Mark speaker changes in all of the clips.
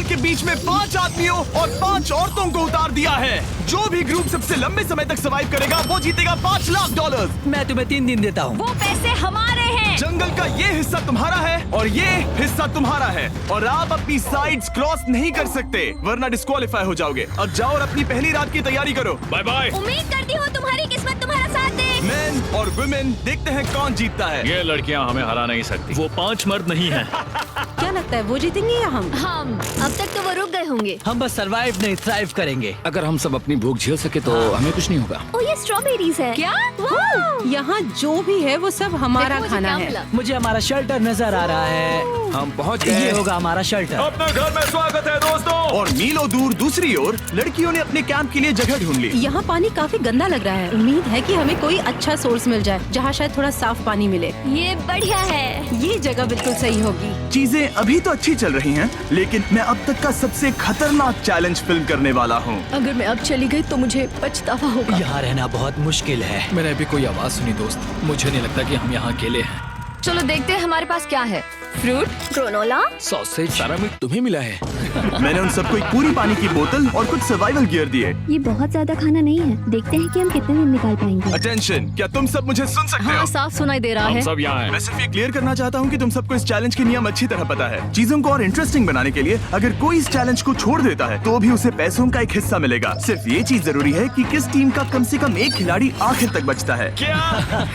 Speaker 1: के बीच में 5 आदमियों और 5 औरतों को उतार दिया है। जो भी ग्रुप सबसे लंबे समय तक सर्वाइव करेगा वो जीतेगा $5 लाख।
Speaker 2: मैं तुम्हें 3 दिन देता हूँ।
Speaker 3: वो पैसे हमारे हैं।
Speaker 1: जंगल का ये हिस्सा तुम्हारा है और ये हिस्सा तुम्हारा है और आप अपनी साइड्स क्रॉस नहीं कर सकते वरना डिस्क्वालीफाई हो जाओगे। अब जाओ और अपनी पहली रात की तैयारी करो। Bye bye.
Speaker 3: उम्मीद करती हूँ तुम्हारी किस्मत तुम्हारा साथ दे।
Speaker 1: मेन और वुमेन, देखते हैं कौन जीतता है।
Speaker 4: ये लड़कियां हमें हरा नहीं सकती। वो 5 मर्द नहीं हैं।
Speaker 5: क्या लगता है वो जीतेंगे या हम?
Speaker 3: अब तक तो वो रुक गए होंगे।
Speaker 2: हम बस सरवाइव नहीं थ्राइव करेंगे।
Speaker 6: अगर हम सब अपनी भूख झेल सके तो हमें कुछ नहीं होगा।
Speaker 3: ओ ये स्ट्रॉबेरीज है क्या?
Speaker 5: यहाँ जो भी है वो सब हमारा
Speaker 3: देखो मुझे
Speaker 5: खाना
Speaker 3: क्या
Speaker 5: है।
Speaker 3: मिला।
Speaker 2: मुझे हमारा शेल्टर नजर आ रहा है।
Speaker 6: हम पहुँच
Speaker 2: ये
Speaker 6: गए।
Speaker 2: होगा हमारा शेल्टर।
Speaker 4: अपने घर में स्वागत है दोस्तों।
Speaker 1: और मीलों दूर दूसरी ओर लड़कियों ने अपने कैंप के लिए जगह ढूंढ ली।
Speaker 5: यहाँ पानी काफी गंदा लग रहा है। उम्मीद है कि हमें कोई अच्छा सोर्स मिल जाए जहाँ शायद थोड़ा साफ पानी मिले।
Speaker 3: ये बढ़िया है।
Speaker 5: ये जगह बिल्कुल सही होगी।
Speaker 1: चीजें अभी तो अच्छी चल रही हैं, लेकिन मैं अब तक का सबसे खतरनाक चैलेंज फिल्म करने वाला हूँ।
Speaker 3: अगर मैं अब चली गई तो मुझे पछतावा होगा।
Speaker 2: यहाँ रहना बहुत मुश्किल है।
Speaker 6: मैंने अभी कोई आवाज सुनी दोस्त। मुझे नहीं लगता कि हम यहाँ अकेले हैं।
Speaker 3: चलो देखते हैं हमारे पास क्या है। Fruit, granola.
Speaker 6: सॉसेज, सारा मीट तुम्हें मिला है।
Speaker 1: मैंने उन सबको एक पूरी पानी की बोतल और कुछ सर्वाइवल गियर दिए।
Speaker 7: ये बहुत ज्यादा खाना नहीं है। देखते हैं कि हम कितने दिन निकाल पाएंगे।
Speaker 1: अटेंशन, क्या तुम सब मुझे सुन सकते हो?
Speaker 3: साफ सुनाई दे रहा
Speaker 4: हम
Speaker 3: है।
Speaker 4: सब यहाँ हैं।
Speaker 1: मैं सिर्फ ये क्लियर करना चाहता हूँ कि तुम सबको इस चैलेंज के नियम अच्छी तरह पता है। चीजों को और इंटरेस्टिंग बनाने के लिए अगर कोई इस चैलेंज को छोड़ देता है तो भी उसे पैसों का एक हिस्सा मिलेगा। सिर्फ ये चीज जरूरी है कि किस टीम का कम से कम एक खिलाड़ी आखिर तक बचता है।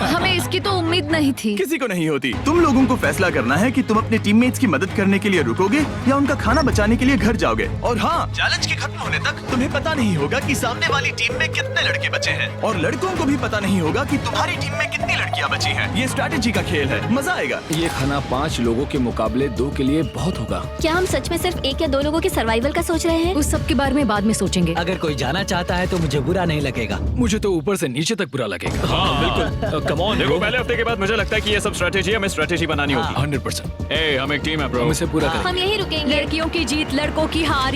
Speaker 3: हमें इसकी तो उम्मीद नहीं थी।
Speaker 1: किसी को नहीं होती। तुम लोगों को फैसला करना है कि तुम अपने टीममेट्स की मदद करने के लिए रुकोगे या उनका खाना बचाने के लिए घर जाओगे। और हाँ, चैलेंज के खत्म होने तक तुम्हें पता नहीं होगा कि सामने वाली टीम में कितने लड़के बचे हैं और लड़कों को भी पता नहीं होगा कि तुम्हारी टीम में कितनी लड़कियां बची हैं। ये स्ट्रैटेजी का खेल है, मजा आएगा।
Speaker 6: ये खाना 5 लोगों के मुकाबले 2 के लिए बहुत होगा।
Speaker 7: क्या हम सच में सिर्फ 1 या 2 लोगों के सर्वाइवल का सोच रहे हैं?
Speaker 3: उस सब के बारे में बाद में सोचेंगे।
Speaker 2: अगर कोई जाना चाहता है तो मुझे बुरा नहीं लगेगा।
Speaker 6: मुझे तो ऊपर से नीचे तक बुरा लगेगा।
Speaker 4: हाँ बिल्कुल। Come on. देखो पहले हफ्ते के बाद मुझे लगता है कि ये सब स्ट्रेटेजी हमें स्ट्रेटेजी बनानी होगी।
Speaker 6: 100%।
Speaker 4: ए, हम एक टीम है ब्रो।
Speaker 6: हम इसे पूरा करेंगे।
Speaker 7: हम यही रुकेंगे।
Speaker 3: लड़कियों की जीत, लड़कों की हार।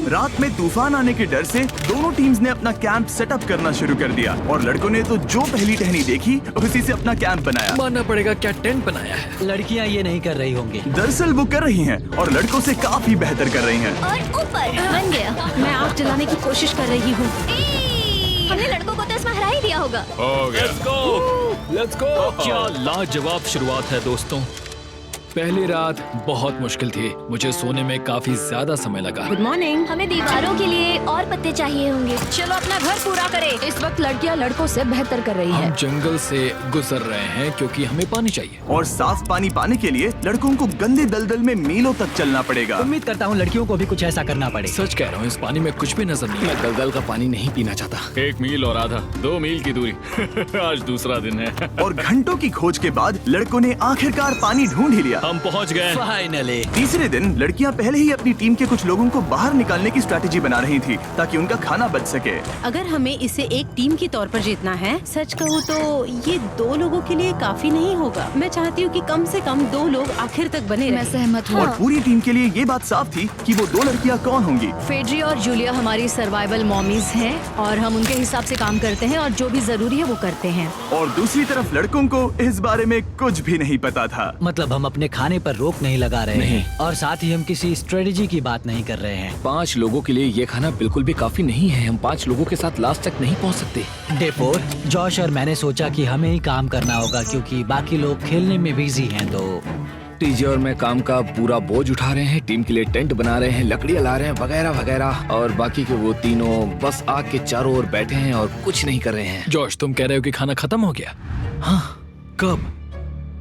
Speaker 1: रात में तूफान आने के डर से दोनों टीम्स ने अपना कैंप सेटअप करना शुरू कर दिया और लड़कों ने तो जो पहली टहनी देखी उसी से अपना कैंप बनाया।
Speaker 6: मानना पड़ेगा, क्या टेंट बनाया है।
Speaker 2: लड़कियाँ ये नहीं कर रही होंगी।
Speaker 1: दरअसल वो कर रही हैं और लड़कों से काफी बेहतर कर रही हैं।
Speaker 7: और ऊपर बन गया।
Speaker 5: मैं आग जलाने की कोशिश कर रही हूँ।
Speaker 7: हमने लड़कों को तो इसमें हरा ही दिया होगा।
Speaker 4: हो गया।
Speaker 6: Let's go.
Speaker 4: क्या लाजवाब शुरुआत है दोस्तों।
Speaker 6: पहली रात बहुत मुश्किल थी। मुझे सोने में काफी ज्यादा समय लगा।
Speaker 5: Good morning.
Speaker 7: हमें दीवारों के लिए और पत्ते चाहिए होंगे।
Speaker 3: चलो अपना घर पूरा करें। इस वक्त लड़कियां लड़कों से बेहतर कर रही है।
Speaker 6: हम जंगल से गुजर रहे हैं क्योंकि हमें पानी चाहिए।
Speaker 1: और साफ पानी पाने के लिए लड़कों को गंदे दलदल में मीलों तक चलना पड़ेगा।
Speaker 2: उम्मीद करता हूँ लड़कियों को भी कुछ ऐसा करना पड़े।
Speaker 6: सच कह रहा हूँ, इस पानी में कुछ भी नजर नहीं। मैं दलदल का पानी नहीं पीना चाहता।
Speaker 4: 1 मील और आधा, 2 मील की दूरी। आज दूसरा दिन है।
Speaker 1: और घंटों की खोज के बाद लड़कों ने आखिरकार पानी ढूंढ ही लिया।
Speaker 4: हम पहुंच गए।
Speaker 2: फाइनली।
Speaker 1: तीसरे दिन लड़कियां पहले ही अपनी टीम के कुछ लोगों को बाहर निकालने की स्ट्रैटेजी बना रही थी ताकि उनका खाना बच सके।
Speaker 5: अगर हमें इसे एक टीम के तौर पर जीतना है, सच कहूँ तो ये 2 लोगों के लिए काफी नहीं होगा। मैं चाहती हूँ कि कम से कम 2 लोग आखिर तक बने
Speaker 3: मैं
Speaker 5: रहें।
Speaker 3: सहमत हूँ।
Speaker 1: और पूरी टीम के लिए ये बात साफ थी कि वो 2 लड़कियां कौन होंगी।
Speaker 3: फेड्री और जूलिया हमारी सर्वाइवल मॉमीज हैं और हम उनके हिसाब से काम करते हैं और जो भी जरूरी है वो करते हैं।
Speaker 1: और दूसरी तरफ लड़कों को इस बारे में कुछ भी नहीं पता था।
Speaker 2: मतलब हम अपने खाने पर रोक नहीं लगा रहे हैं और साथ ही हम किसी स्ट्रेटेजी की बात नहीं कर रहे हैं।
Speaker 6: 5 लोगों के लिए ये खाना बिल्कुल भी काफी नहीं है। हम 5 लोगों के साथ लास्ट तक नहीं पहुंच सकते।
Speaker 2: डे 4, जॉश और मैंने सोचा कि हमें ही काम करना होगा क्योंकि बाकी लोग खेलने में बिजी हैं। तो
Speaker 6: टीजे और मैं काम का पूरा बोझ उठा रहे हैं। टीम के लिए टेंट बना रहे हैं, लकड़ियां ला रहे हैं, वगैरह वगैरह। और बाकी के वो तीनों बस आग के चारों ओर बैठे हैं और कुछ नहीं कर रहे हैं। जॉश, तुम कह रहे हो कि खाना खत्म हो गया? हाँ, कब?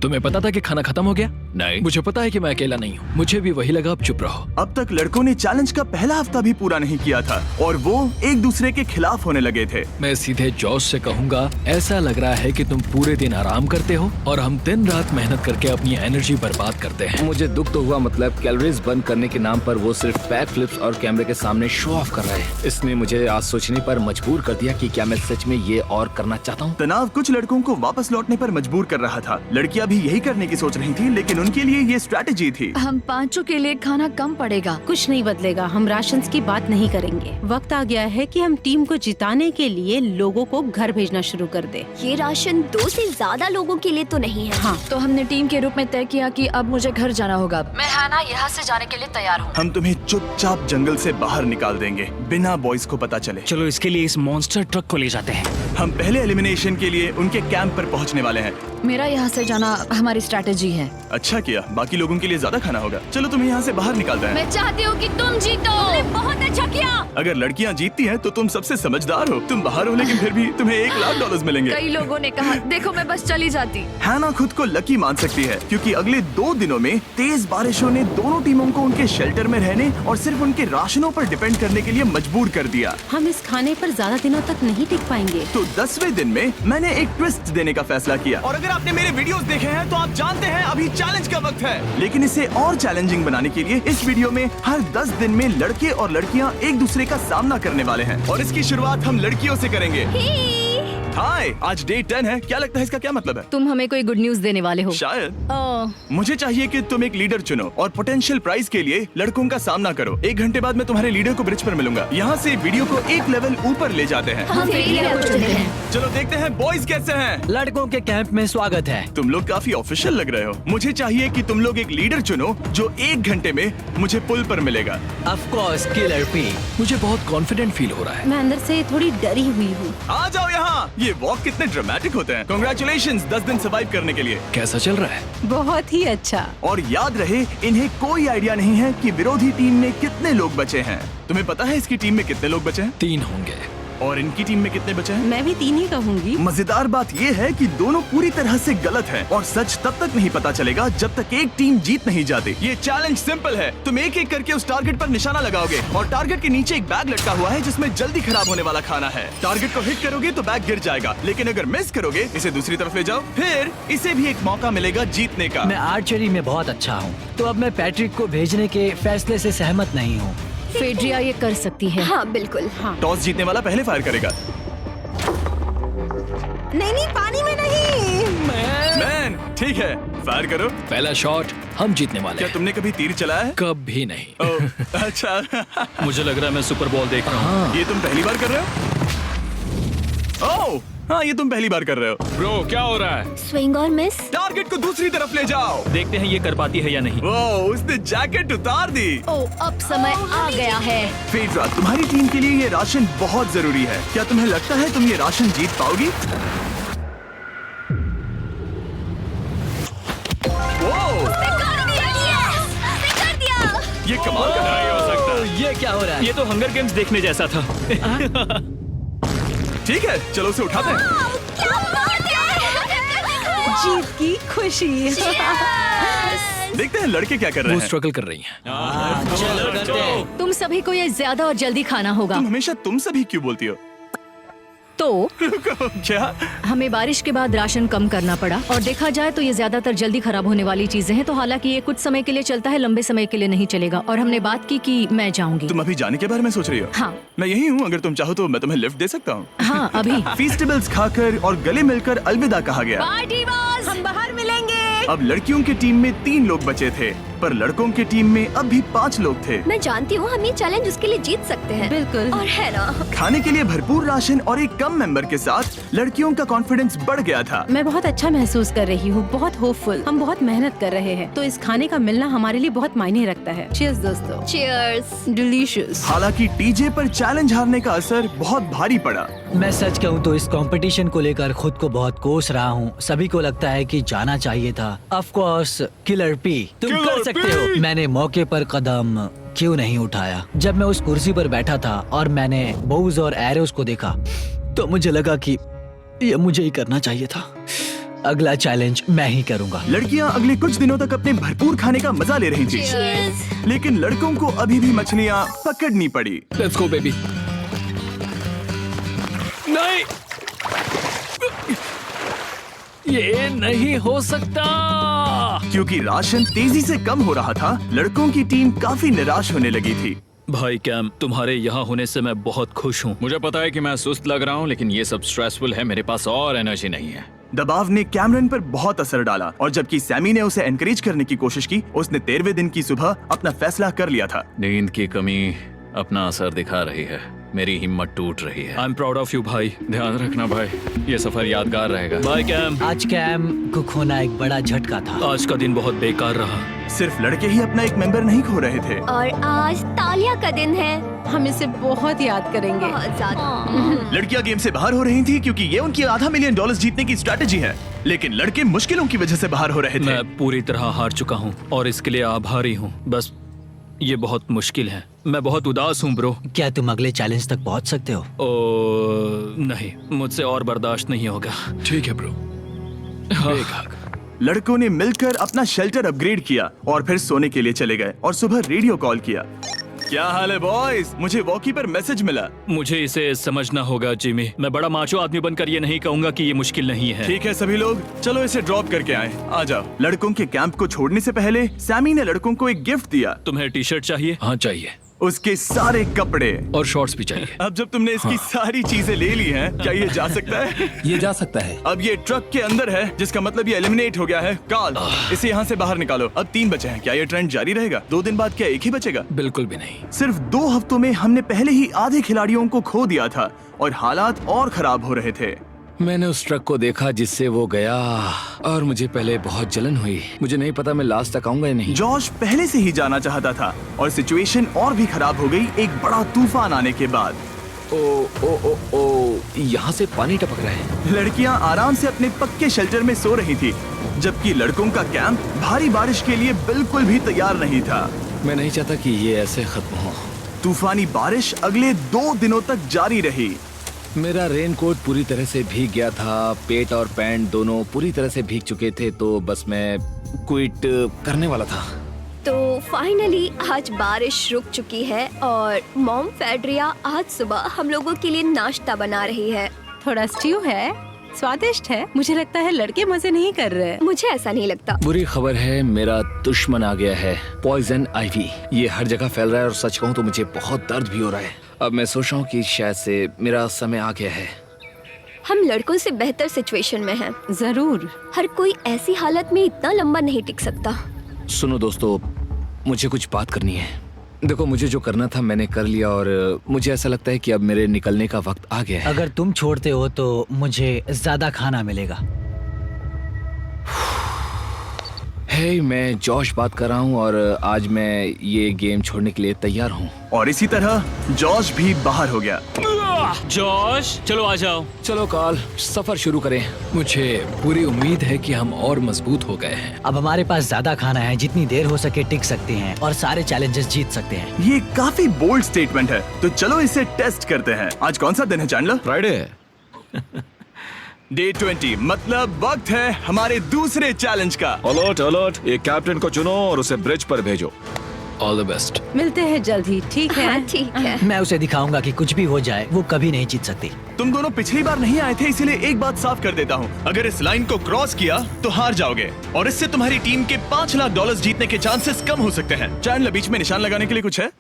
Speaker 6: तुम्हें पता था कि खाना खत्म हो गया? नहीं, मुझे पता है कि मैं अकेला नहीं हूँ। मुझे भी वही लगा। अब चुप रहो।
Speaker 1: अब तक लड़कों ने चैलेंज का पहला हफ्ता भी पूरा नहीं किया था और वो एक दूसरे के खिलाफ होने लगे थे।
Speaker 6: मैं सीधे जॉश से कहूँगा, ऐसा लग रहा है कि तुम पूरे दिन आराम करते हो और हम दिन रात मेहनत करके अपनी एनर्जी बर्बाद करते हैं। मुझे दुख तो हुआ, मतलब कैलोरीज बर्न करने के नाम पर वो सिर्फ बैक फ्लिप्स और कैमरे के सामने शो ऑफ कर रहे हैं। इसने मुझे आज सोचने पर मजबूर कर दिया कि क्या मैं सच में ये और करना चाहता हूँ।
Speaker 1: तनाव कुछ लड़कों को वापस लौटने पर मजबूर कर रहा था। लड़कियां भी यही करने की सोच रही थी, लेकिन उनके लिए ये स्ट्रैटेजी थी।
Speaker 8: हम पांचों के लिए खाना कम पड़ेगा।
Speaker 5: कुछ नहीं बदलेगा, हम राशन की बात नहीं करेंगे। वक्त आ गया है कि हम टीम को जिताने के लिए लोगों को घर भेजना शुरू कर दे।
Speaker 7: ये राशन 2 से ज्यादा लोगों के लिए तो नहीं है।
Speaker 5: हाँ,
Speaker 8: तो हमने टीम के रूप में तय किया कि अब मुझे घर जाना होगा। मैं हैना यहाँ से जाने के लिए तैयार हूँ।
Speaker 1: हम तुम्हें चुपचाप जंगल से बाहर निकाल देंगे बिना बॉयज को पता चले।
Speaker 9: चलो इसके लिए इस मॉन्स्टर ट्रक को ले जाते हैं।
Speaker 1: हम पहले एलिमिनेशन के लिए उनके कैंप पर पहुंचने वाले हैं।
Speaker 8: मेरा यहाँ से जाना हमारी स्ट्रैटेजी है।
Speaker 1: अच्छा किया, बाकी लोगों के लिए ज्यादा खाना होगा। चलो तुम्हें यहाँ से बाहर निकालते हैं।
Speaker 8: मैं चाहती हूँ कि तुम जीतो।
Speaker 3: बहुत अच्छा किया।
Speaker 1: अगर लड़कियाँ जीतती हैं तो तुम सबसे समझदार हो। तुम बाहर हो लेकिन फिर भी तुम्हें $1,00,000 मिलेंगे।
Speaker 8: कई लोगों ने कहा देखो मैं बस चली जाती।
Speaker 1: हैना खुद को लकी मान सकती है क्योंकि अगले 2 दिनों में तेज बारिशों ने दोनों टीमों को उनके शेल्टर में रहने और सिर्फ उनके राशनों पर डिपेंड करने के लिए मजबूर कर दिया।
Speaker 5: हम इस खाने पर ज्यादा दिनों तक नहीं टिक पाएंगे।
Speaker 1: तो 10वें दिन में मैंने एक ट्विस्ट देने का फैसला किया। और अगर आपने मेरे वीडियोस देखे हैं तो आप जानते हैं अभी चैलेंज का वक्त है। लेकिन इसे और चैलेंजिंग बनाने के लिए इस वीडियो में हर 10 दिन में लड़के और लड़कियां एक दूसरे का सामना करने वाले हैं और इसकी शुरुआत हम लड़कियों से करेंगे। हाय, आज डे 10 है। क्या लगता है इसका क्या मतलब है?
Speaker 3: तुम हमें कोई गुड न्यूज देने वाले हो।
Speaker 1: शायद।
Speaker 3: ओह,
Speaker 1: मुझे चाहिए कि तुम एक लीडर चुनो और पोटेंशियल प्राइज के लिए लड़कों का सामना करो। 1 घंटे बाद मैं तुम्हारे लीडर को ब्रिज पर मिलूंगा। यहाँ से वीडियो को एक लेवल ऊपर ले जाते हैं।
Speaker 3: हम फेलियर को चुनते हैं।
Speaker 1: चलो देखते हैं बॉयज कैसे हैं।
Speaker 2: लड़कों के कैंप में स्वागत है।
Speaker 1: तुम लोग काफी ऑफिशियल लग रहे हो। मुझे चाहिए कि तुम लोग एक लीडर चुनो जो 1 घंटे में मुझे पुल पर मिलेगा।
Speaker 2: Of course killer P.
Speaker 6: मुझे बहुत कॉन्फिडेंट फील हो रहा है।
Speaker 5: मैं अंदर से थोड़ी डरी हुई हूँ।
Speaker 1: आ जाओ यहाँ। ये वॉक कितने ड्रामेटिक होते हैं। कांग्रेचुलेशंस 10 दिन सर्वाइव करने के लिए।
Speaker 6: कैसा चल रहा है?
Speaker 5: बहुत ही अच्छा।
Speaker 1: और याद रहे इन्हें कोई आइडिया नहीं है कि विरोधी टीम में कितने लोग बचे हैं। तुम्हें पता है इसकी टीम में कितने लोग बचे हैं?
Speaker 6: 3 होंगे।
Speaker 1: और इनकी टीम में कितने बचे हैं?
Speaker 5: मैं भी 3 ही कहूँगी।
Speaker 1: मजेदार बात ये है कि दोनों पूरी तरह से गलत हैं और सच तब तक नहीं पता चलेगा जब तक एक टीम जीत नहीं जाती। ये चैलेंज सिंपल है। तुम एक एक करके उस टारगेट पर निशाना लगाओगे और टारगेट के नीचे एक बैग लटका हुआ है जिसमें जल्दी खराब होने वाला खाना है। टारगेट को हिट करोगे तो बैग गिर जाएगा, लेकिन अगर मिस करोगे इसे दूसरी तरफ ले जाओ, फिर इसे भी एक मौका मिलेगा जीतने का।
Speaker 2: मैं आर्चरी में बहुत अच्छा हूँ, तो अब मैं पैट्रिक को भेजने के फैसले से सहमत नहीं हूँ।
Speaker 3: फेड्रिया ये कर सकती है।
Speaker 7: हाँ बिल्कुल।
Speaker 5: हाँ।
Speaker 1: टॉस जीतने वाला पहले फायर करेगा।
Speaker 5: नहीं, पानी में नहीं।
Speaker 1: मैन, ठीक है, फायर करो।
Speaker 6: पहला शॉट हम जीतने वाले
Speaker 1: क्या
Speaker 6: हैं।
Speaker 1: तुमने कभी तीर चलाया है?
Speaker 6: कभी नहीं।
Speaker 1: ओह, अच्छा।
Speaker 4: मुझे लग रहा है मैं सुपर बॉल देख रहा हूँ।
Speaker 1: ये तुम पहली बार कर रहे हो? ओह, हाँ, ये तुम पहली बार कर रहे हो।
Speaker 4: ब्रो क्या हो रहा है?
Speaker 7: स्विंग और मिस।
Speaker 1: टारगेट को दूसरी तरफ ले जाओ।
Speaker 4: देखते हैं ये कर पाती है या नहीं।
Speaker 1: वो उसने जैकेट उतार दी।
Speaker 3: ओह, अब समय आ गया है।
Speaker 1: फेड्रा, तुम्हारी टीम के लिए ये राशन बहुत जरूरी है। क्या तुम्हें लगता है तुम ये राशन जीत पाओगी? ये कमाल का
Speaker 4: नहीं हो सकता।
Speaker 2: ये क्या हो रहा है?
Speaker 4: ये तो हंगर गेम्स देखने जैसा था।
Speaker 1: ठीक है, चलो उसे उठाते हैं।
Speaker 5: जीत की खुशी।
Speaker 1: देखते हैं लड़के क्या कर रहे
Speaker 6: वो
Speaker 1: हैं।
Speaker 6: स्ट्रगल कर रही हैं।
Speaker 2: चलो करते हैं।
Speaker 3: तुम सभी को ये ज्यादा और जल्दी खाना होगा।
Speaker 1: तुम हमेशा तुम सभी क्यों बोलती हो?
Speaker 3: तो
Speaker 1: क्या?
Speaker 3: हमें बारिश के बाद राशन कम करना पड़ा और देखा जाए तो ये ज्यादातर जल्दी खराब होने वाली चीजें हैं। तो हालांकि ये कुछ समय के लिए चलता है, लंबे समय के लिए नहीं चलेगा। और हमने बात की कि मैं जाऊंगी।
Speaker 1: तुम अभी जाने के बारे में सोच रही हो?
Speaker 3: हाँ।
Speaker 1: मैं यही हूँ, अगर तुम चाहो तो मैं तुम्हें लिफ्ट दे सकता हूँ।
Speaker 3: हाँ, अभी।
Speaker 1: फीस्टेबल्स खाकर और गले मिलकर अलविदा कहा गया।
Speaker 5: हम बाहर मिलेंगे।
Speaker 1: अब लड़कियों की टीम में 3 लोग बचे थे, पर लड़कों की टीम में अब भी 5 लोग थे।
Speaker 7: मैं जानती हूँ हम ये चैलेंज उसके लिए जीत सकते हैं।
Speaker 5: बिल्कुल।
Speaker 7: और है ना।
Speaker 1: खाने के लिए भरपूर राशन और एक कम मेंबर के साथ लड़कियों का कॉन्फिडेंस बढ़ गया था।
Speaker 5: मैं बहुत अच्छा महसूस कर रही हूँ, बहुत होपफुल। हम बहुत मेहनत कर रहे हैं, तो इस खाने का मिलना हमारे लिए बहुत मायने रखता है। चीयर्स दोस्तों।
Speaker 7: चीयर्स।
Speaker 5: डिलीशियस।
Speaker 1: हालांकि टीजे पर चैलेंज हारने का असर बहुत भारी पड़ा।
Speaker 2: मैं सच कहूँ तो इस कंपटीशन को लेकर खुद को बहुत कोस रहा हूँ। सभी को लगता है कि जाना चाहिए था। ऑफ कोर्स किलर पी, तुम कर सकते हो। मैंने मौके पर कदम क्यों नहीं उठाया? जब मैं उस कुर्सी पर बैठा था और मैंने बोव्स और एरोस को देखा तो मुझे लगा कि ये मुझे ही करना चाहिए था। अगला चैलेंज मैं ही करूंगा।
Speaker 1: लड़कियां अगले कुछ दिनों तक अपने भरपूर खाने का मजा ले रही थी, लेकिन लड़कों को अभी भी मछलियां पकड़नी पड़ी।
Speaker 6: Let's go baby. नहीं, ये नहीं हो सकता।
Speaker 1: क्योंकि राशन तेजी से कम हो रहा था, लड़कों की टीम काफी निराश होने लगी थी।
Speaker 4: भाई कैम, तुम्हारे यहाँ होने से मैं बहुत खुश हूँ। मुझे पता है कि मैं सुस्त लग रहा हूँ, लेकिन ये सब स्ट्रेसफुल है। मेरे पास और एनर्जी नहीं है।
Speaker 1: दबाव ने कैमरन पर बहुत असर डाला और जबकि सैमी ने उसे एनकरेज करने की कोशिश की, उसने 13वें दिन की सुबह अपना फैसला कर लिया था।
Speaker 6: नींद की कमी अपना असर दिखा रही है, मेरी हिम्मत टूट रही है।
Speaker 4: I am proud of you भाई।
Speaker 6: ध्यान रखना भाई, ये सफर यादगार रहेगा।
Speaker 4: Bye cam.
Speaker 2: आज कैम को खोना एक बड़ा झटका था।
Speaker 4: आज का दिन बहुत बेकार रहा।
Speaker 1: सिर्फ लड़के ही अपना एक मेंबर नहीं खो रहे थे।
Speaker 7: और आज तालिया का दिन है।
Speaker 5: हम इसे बहुत याद करेंगे।
Speaker 7: बहुत ज्यादा।
Speaker 1: लड़कियां गेम से बाहर हो रही थी क्योंकि ये उनकी $500 मिलियन जीतने की स्ट्रैटेजी है, लेकिन लड़के मुश्किलों की वजह से बाहर हो रहे थे।
Speaker 4: मैं पूरी तरह हार चुका हूँ और इसके लिए आभारी हूँ। बस ये बहुत मुश्किल है। मैं बहुत उदास हूँ ब्रो।
Speaker 2: क्या तुम अगले चैलेंज तक पहुंच सकते हो?
Speaker 4: नहीं, मुझसे और बर्दाश्त नहीं होगा।
Speaker 6: ठीक है ब्रो।
Speaker 1: लड़कों ने मिलकर अपना शेल्टर अपग्रेड किया और फिर सोने के लिए चले गए और सुबह रेडियो कॉल किया। क्या हाल है बॉयज? मुझे वॉकी पर मैसेज मिला।
Speaker 4: मुझे इसे समझना होगा जिमी। मैं बड़ा माचो आदमी बनकर ये नहीं कहूंगा कि ये मुश्किल नहीं है।
Speaker 1: ठीक है सभी लोग, चलो इसे ड्रॉप करके आए। आ जाओ। लड़कों के कैंप को छोड़ने से पहले सैमी ने लड़कों को एक गिफ्ट दिया।
Speaker 4: तुम्हें टी शर्ट चाहिए?
Speaker 6: हाँ चाहिए,
Speaker 1: उसके सारे कपड़े
Speaker 6: और शॉर्ट्स भी चाहिए।
Speaker 1: अब जब तुमने इसकी सारी चीजें ले ली हैं, क्या ये जा सकता है?
Speaker 9: ये जा सकता है।
Speaker 1: अब ये ट्रक के अंदर है, जिसका मतलब ये एलिमिनेट हो गया है। काल, इसे यहाँ से बाहर निकालो। अब 3 बचे हैं। क्या ये ट्रेंड जारी रहेगा? 2 दिन बाद क्या एक ही बचेगा?
Speaker 6: बिल्कुल भी नहीं।
Speaker 1: सिर्फ 2 हफ्तों में हमने पहले ही आधे खिलाड़ियों को खो दिया था और हालात और खराब हो रहे थे।
Speaker 6: मैंने उस ट्रक को देखा जिससे वो गया और मुझे पहले बहुत जलन हुई। मुझे नहीं पता मैं लास्ट तक आऊंगा या नहीं।
Speaker 1: जॉश पहले से ही जाना चाहता था और सिचुएशन और भी खराब हो गई एक बड़ा तूफान आने के बाद।
Speaker 6: ओ, यहाँ से पानी टपक रहा है।
Speaker 1: लड़कियां आराम से अपने पक्के शेल्टर में सो रही थी, जबकि लड़कों का कैंप भारी बारिश के लिए बिल्कुल भी तैयार नहीं था।
Speaker 6: मैं नहीं चाहता कि ये ऐसे खत्म हो।
Speaker 1: तूफानी बारिश अगले 2 दिनों तक जारी रही।
Speaker 6: मेरा रेनकोट पूरी तरह से भीग गया था, पेट और पैंट दोनों पूरी तरह से भीग चुके थे, तो बस मैं क्विट करने वाला था।
Speaker 7: तो फाइनली आज बारिश रुक चुकी है और मॉम फेड्रिया आज सुबह हम लोगों के लिए नाश्ता बना रही है।
Speaker 5: थोड़ा स्ट्यू है, स्वादिष्ट है। मुझे लगता है लड़के मजे नहीं कर रहे।
Speaker 7: मुझे ऐसा नहीं लगता।
Speaker 6: बुरी खबर है, मेरा दुश्मन आ गया है, पॉइजन आइवी। ये हर जगह फैल रहा है और सच कहूँ तो मुझे बहुत दर्द भी हो रहा है। अब मैं सोच रहा हूँ कि शायद से मेरा समय आ गया है।
Speaker 7: हम लड़कों से बेहतर सिचुएशन में हैं।
Speaker 5: जरूर।
Speaker 7: हर कोई ऐसी हालत में इतना लंबा नहीं टिक सकता।
Speaker 6: सुनो दोस्तों, मुझे कुछ बात करनी है। देखो, मुझे जो करना था मैंने कर लिया और मुझे ऐसा लगता है कि अब मेरे निकलने का वक्त आ गया है।
Speaker 2: अगर तुम छोड़ते हो तो मुझे ज्यादा खाना मिलेगा।
Speaker 6: हे, मैं जॉश बात कर रहा हूँ और आज मैं ये गेम छोड़ने के लिए तैयार हूँ।
Speaker 1: और इसी तरह जॉश भी बाहर हो गया।
Speaker 4: जॉश, चलो आ जाओ।
Speaker 6: चलो काल, सफर शुरू करें। मुझे पूरी उम्मीद है कि हम और मजबूत हो गए हैं।
Speaker 2: अब हमारे पास ज्यादा खाना है, जितनी देर हो सके टिक सकते हैं और सारे चैलेंजेस जीत सकते हैं।
Speaker 1: ये काफी बोल्ड स्टेटमेंट है, तो चलो इसे टेस्ट करते हैं। आज कौन सा दिन है चैंडलर?
Speaker 6: फ्राइडे है।
Speaker 1: डे 20, मतलब वक्त है हमारे दूसरे चैलेंज का।
Speaker 10: अलर्ट अलर्ट, एक कैप्टन को चुनो और उसे ब्रिज पर भेजो।
Speaker 6: All the best.
Speaker 5: मिलते हैं जल्द ही, ठीक है?
Speaker 7: हाँ, ठीक है।
Speaker 2: मैं उसे दिखाऊंगा कि कुछ भी हो जाए वो कभी नहीं जीत सकती।
Speaker 1: तुम दोनों पिछली बार नहीं आए थे, इसीलिए एक बात साफ कर देता हूँ। अगर इस लाइन को क्रॉस किया तो हार जाओगे और इससे तुम्हारी टीम के $5 लाख जीतने के चांसेस कम हो सकते हैं। चैंडलर, बीच में निशान लगाने के लिए कुछ है?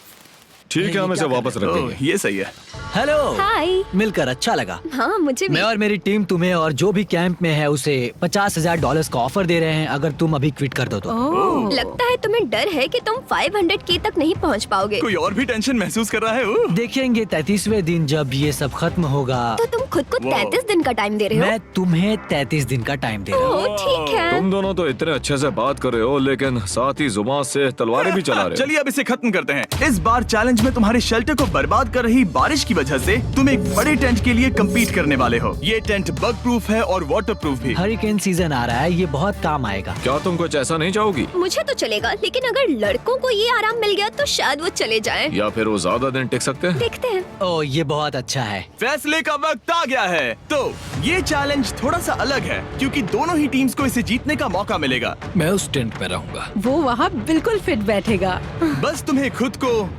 Speaker 10: ठीक है, हम इसे वापस रख देंगे।
Speaker 1: ये सही है।
Speaker 2: हेलो।
Speaker 7: हाय।
Speaker 2: मिलकर अच्छा लगा।
Speaker 7: हाँ, मुझे भी।
Speaker 2: मैं और मेरी टीम तुम्हें और जो भी कैंप में है उसे $50,000 का ऑफर दे रहे हैं अगर तुम अभी क्विट कर दो तो।
Speaker 7: लगता है तुम्हें डर है कि तुम 500K तक नहीं पहुंच पाओगे।
Speaker 1: कोई और भी टेंशन महसूस कर रहा है?
Speaker 2: देखेंगे 33वें दिन जब ये सब खत्म होगा।
Speaker 7: तो तुम खुद को 33 दिन का टाइम दे रहे हो?
Speaker 2: मैं तुम्हें 33 दिन का टाइम दे रहा हूँ।
Speaker 7: ओह, ठीक है।
Speaker 10: तुम दोनों तो इतने अच्छे से बात कर रहे हो, लेकिन साथ ही जुबान से तलवारें भी चला रहे हो।
Speaker 1: चलिए अब इसे खत्म करते हैं। इस बार चैलेंज में तुम्हारे शेल्टर को बर्बाद कर रही बारिश की वजह से तुम एक बड़े टेंट के लिए कम्पीट करने वाले हो। ये टेंट बग प्रूफ है और वाटर प्रूफ भी।
Speaker 2: हरिकेन सीजन आ रहा है, ये बहुत काम आएगा।
Speaker 10: क्या तुम कुछ ऐसा नहीं चाहोगी?
Speaker 7: मुझे तो चलेगा, लेकिन अगर लड़कों को ये आराम मिल गया तो शायद वो चले जाएं।
Speaker 10: या फिर वो ज्यादा दिन टिक सकते हैं?
Speaker 7: देखते हैं।
Speaker 2: ओह, ये बहुत अच्छा है।
Speaker 1: फैसले का वक्त आ गया है। तो ये चैलेंज थोड़ा सा अलग है क्योंकि दोनों ही टीम्स को इसे जीतने का मौका मिलेगा।
Speaker 6: मैं उस टेंट में रहूंगा।
Speaker 5: वो वहाँ बिल्कुल फिट बैठेगा।
Speaker 1: बस तुम्हें खुद को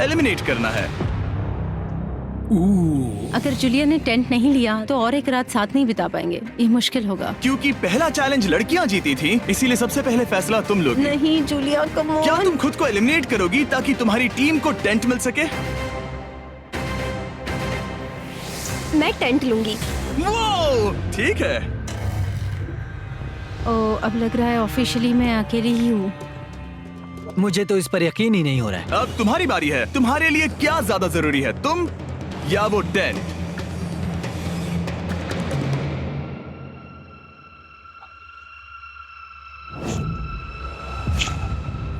Speaker 1: एलिमिनेट करना है।
Speaker 5: अगर जूलिया ने टेंट नहीं लिया तो और एक रात साथ नहीं बिता पाएंगे। ये मुश्किल होगा।
Speaker 1: क्योंकि पहला चैलेंज लड़कियां जीती थी, इसीलिए सबसे पहले फैसला तुम लोगी।
Speaker 5: नहीं जूलिया, कम ऑन।
Speaker 1: क्या तुम खुद को एलिमिनेट करोगी ताकि तुम्हारी टीम को टेंट मिल सके?
Speaker 7: मैं टेंट लूंगी।
Speaker 1: वो ठीक है।
Speaker 5: अब लग रहा है ऑफिशियली मैं अकेली ही हूँ।
Speaker 2: मुझे तो इस पर यकीन ही नहीं हो रहा है।
Speaker 1: अब तुम्हारी बारी है। तुम्हारे लिए क्या ज्यादा जरूरी है, तुम या वो टेंट?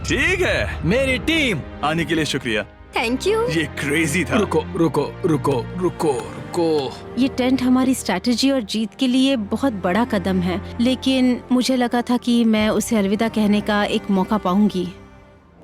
Speaker 1: ठीक है,
Speaker 2: मेरी टीम
Speaker 1: आने के लिए शुक्रिया।
Speaker 7: Thank you.
Speaker 1: ये क्रेजी था।
Speaker 6: रुको रुको रुको रुको रुको।
Speaker 5: ये टेंट हमारी स्ट्रैटेजी और जीत के लिए बहुत बड़ा कदम है, लेकिन मुझे लगा था कि मैं उसे अलविदा कहने का एक मौका पाऊंगी।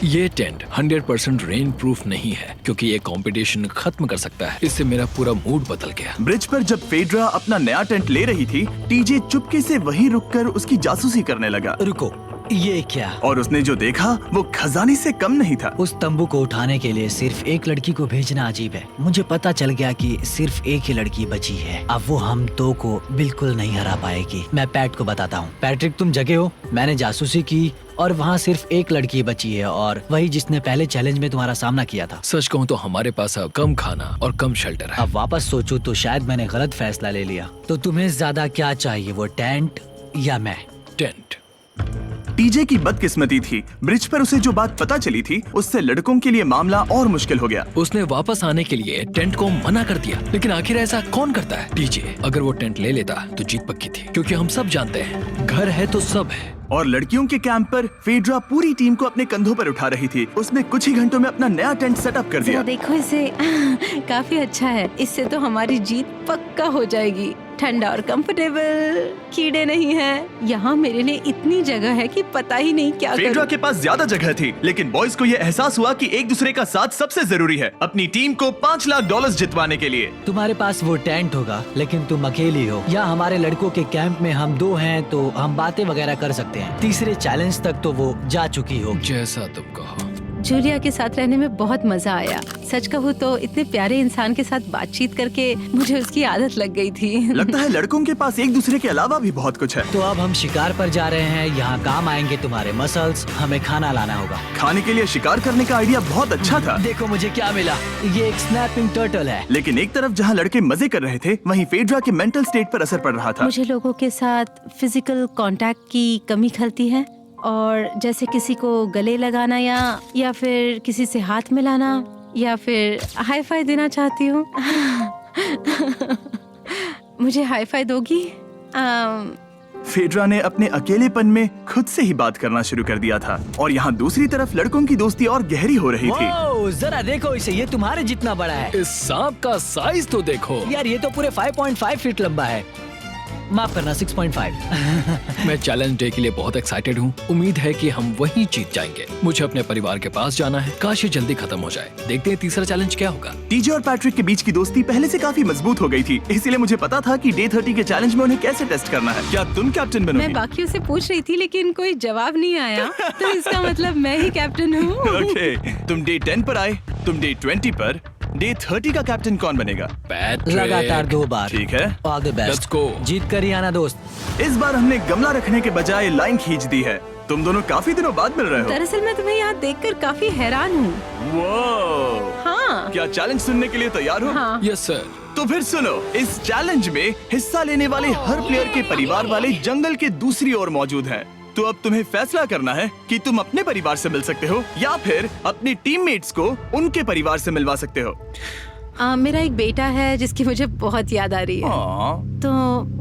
Speaker 6: ये टेंट 100% रेन प्रूफ नहीं है, क्योंकि ये कंपटीशन खत्म कर सकता है। इससे मेरा पूरा मूड बदल गया।
Speaker 1: ब्रिज पर जब फेड्रा अपना नया टेंट ले रही थी, टीजे चुपके से वहीं रुककर उसकी जासूसी करने लगा।
Speaker 2: रुको, ये क्या?
Speaker 1: और उसने जो देखा वो खजाने से कम नहीं था।
Speaker 2: उस तंबू को उठाने के लिए सिर्फ एक लड़की को भेजना अजीब है। मुझे पता चल गया कि सिर्फ एक ही लड़की बची है। अब वो हम दो को बिल्कुल नहीं हरा पाएगी। मैं पैट को बताता हूँ। पैट्रिक, तुम जगे हो? मैंने जासूसी की और वहाँ सिर्फ एक लड़की बची है, और वही जिसने पहले चैलेंज में तुम्हारा सामना किया था।
Speaker 6: सच कहूँ तो हमारे पास अब कम खाना और कम शेल्टर है।
Speaker 2: अब वापस सोचूं तो शायद मैंने गलत फैसला ले लिया। तो तुम्हें ज्यादा क्या चाहिए, वो टेंट या मैं?
Speaker 6: टेंट।
Speaker 1: टीजे की बदकिस्मती थी, ब्रिज पर उसे जो बात पता चली थी उससे लड़कों के लिए मामला और मुश्किल हो गया।
Speaker 6: उसने वापस आने के लिए टेंट को मना कर दिया, लेकिन आखिर ऐसा कौन करता है? टीजे, अगर वो टेंट ले लेता तो जीत पक्की थी, क्योंकि हम सब जानते हैं घर है तो सब है।
Speaker 1: और लड़कियों के कैंप पर फेड्रा पूरी टीम को अपने कंधों पर उठा रही थी। उसने कुछ ही घंटों में अपना नया टेंट सेटअप कर दिया।
Speaker 5: देखो इसे, काफी अच्छा है। इससे तो हमारी जीत पक्का हो जाएगी। ठंडा और कंफर्टेबल, कीड़े नहीं हैं। यहाँ मेरे लिए इतनी जगह है कि पता ही नहीं क्या
Speaker 1: फेड्रा
Speaker 5: करूं।
Speaker 1: के पास ज्यादा जगह थी, लेकिन बॉयज को ये एहसास हुआ कि एक दूसरे का साथ सबसे जरूरी है अपनी टीम को $5 लाख जितवाने के लिए।
Speaker 2: तुम्हारे पास वो टेंट होगा, लेकिन तुम अकेली हो, या हमारे लड़कों के कैंप में हम दो हैं तो हम बातें वगैरह कर सकते हैं। तीसरे चैलेंज तक तो वो जा चुकी हो।
Speaker 6: जैसा तुम कहो।
Speaker 5: जूलिया के साथ रहने में बहुत मजा आया। सच कहूँ तो इतने प्यारे इंसान के साथ बातचीत करके मुझे उसकी आदत लग गई थी।
Speaker 1: लगता है लड़कों के पास एक दूसरे के अलावा भी बहुत कुछ है।
Speaker 2: तो अब हम शिकार पर जा रहे हैं। यहाँ काम आएंगे तुम्हारे मसल्स। हमें खाना लाना होगा।
Speaker 1: खाने के लिए शिकार करने का आइडिया बहुत अच्छा था।
Speaker 2: देखो मुझे क्या मिला, ये एक स्नैपिंग टर्टल है।
Speaker 1: लेकिन एक तरफ जहाँ लड़के मजे कर रहे थे, वहीं फेड्रा के मेंटल स्टेट पर असर पड़ रहा था।
Speaker 5: मुझे लोगों के साथ फिजिकल कांटेक्ट की कमी खलती है, और जैसे किसी को गले लगाना या फिर किसी से हाथ मिलाना या फिर हाई फाई देना चाहती हूँ। मुझे हाई फाई दोगी?
Speaker 1: फेड्रा ने अपने अकेलेपन में खुद से ही बात करना शुरू कर दिया था, और यहाँ दूसरी तरफ लड़कों की दोस्ती और गहरी हो रही थी।
Speaker 2: वाओ, जरा देखो इसे, ये तुम्हारे जितना बड़ा है।
Speaker 6: इस सांप का साइज तो देखो
Speaker 2: यार, ये तो पूरे 5.5 फीट लंबा है। माफ करना, 6.5।
Speaker 6: मैं चैलेंज डे के लिए बहुत एक्साइटेड हूँ। उम्मीद है कि हम वहीं जीत जाएंगे। मुझे अपने परिवार के पास जाना है। काश ये जल्दी खत्म हो जाए। देखते हैं तीसरा चैलेंज क्या होगा।
Speaker 1: टीजे और पैट्रिक के बीच की दोस्ती पहले से काफी मजबूत हो गई थी, इसीलिए मुझे पता था कि डे 30 के चैलेंज में उन्हें कैसे टेस्ट करना है। क्या तुम कैप्टन बनोगी?
Speaker 5: मैं बाकियों से पूछ रही थी, लेकिन कोई जवाब नहीं आया, तो इसका मतलब मैं ही कैप्टन हूँ।
Speaker 1: ओके, तुम डे 10 पर आए, तुम डे 20 पर। डे 30 का कैप्टन कौन बनेगा?
Speaker 6: पैट्रिक।
Speaker 2: लगातार 2 बार।
Speaker 1: ठीक है,
Speaker 2: all the
Speaker 6: Let's
Speaker 2: best.
Speaker 6: go।
Speaker 2: जीत कर ही आना दोस्त।
Speaker 1: इस बार हमने गमला रखने के बजाय लाइन खींच दी है। तुम दोनों काफी दिनों बाद मिल रहे हो।
Speaker 5: दरअसल मैं तुम्हें यहाँ देखकर काफी हैरान हूँ।
Speaker 1: वो
Speaker 5: हाँ।
Speaker 1: क्या चैलेंज सुनने के लिए तैयार हो?
Speaker 5: हाँ।
Speaker 6: Yes sir.
Speaker 1: तो फिर सुनो, इस चैलेंज में हिस्सा लेने वाले हर प्लेयर के परिवार वाले जंगल के दूसरी ओर मौजूद हैं। तो अब तुम्हें फैसला करना है कि तुम अपने परिवार से मिल सकते हो या फिर अपने टीममेट्स को उनके परिवार से मिलवा सकते हो।
Speaker 5: मेरा एक बेटा है जिसकी मुझे बहुत याद आ रही है, तो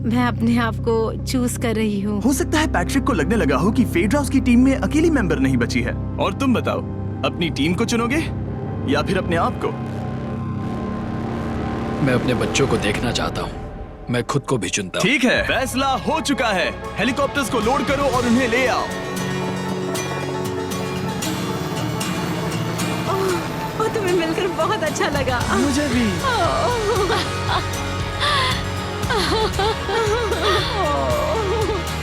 Speaker 5: मैं अपने आप को चूज कर रही हूँ।
Speaker 1: हो सकता है पैट्रिक को लगने लगा हो कि फेड्रा उसकी टीम में अकेली मेंबर नहीं बची है। और तुम बताओ, अपनी टीम को चुनोगे या फिर अपने आप को?
Speaker 6: मैं अपने बच्चों को देखना चाहता हूँ। मैं खुद को भी चुनता हूँ।
Speaker 1: ठीक है, फैसला हो चुका है। हेलीकॉप्टर्स को लोड करो और उन्हें ले आओ।
Speaker 5: तुम्हें मिलकर बहुत अच्छा लगा।
Speaker 1: मुझे भी।